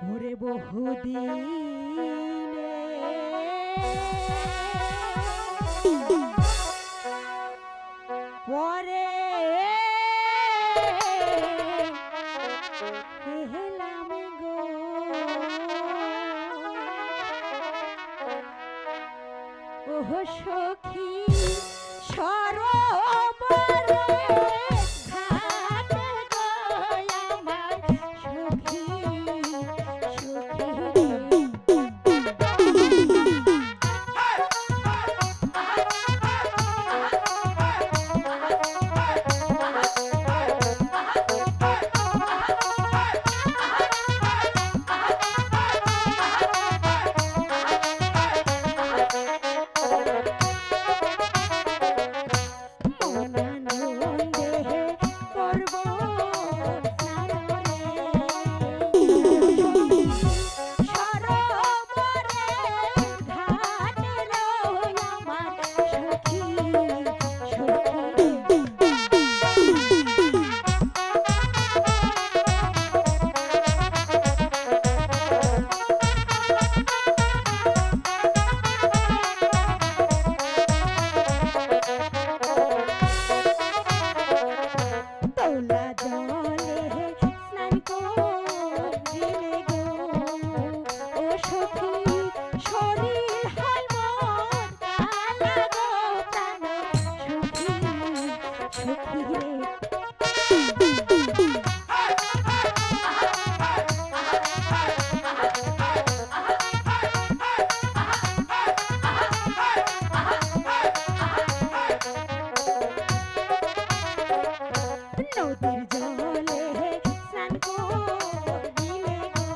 ওরে বহুদিনে পরে এলাম গো ওহ সখী সরোবরে ঘাটে গো আমার সখী সখী নদীর জলে স্নান করিলে গো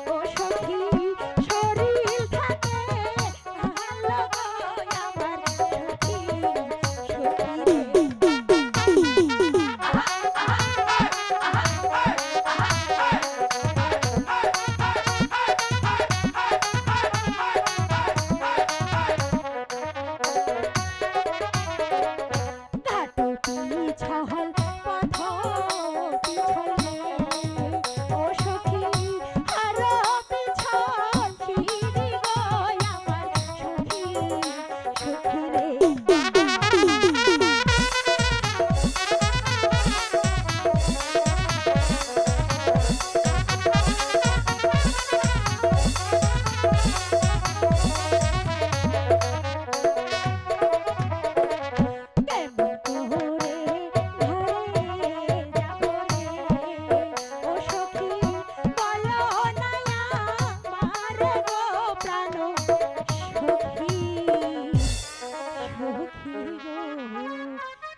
ও সখী শরীর থাকে ভালো গো আমার সখী সখী ছহল পথ পিছল ও সখী আরো পিছল ফিরি গো আমার সখী সখী রে প্রাণ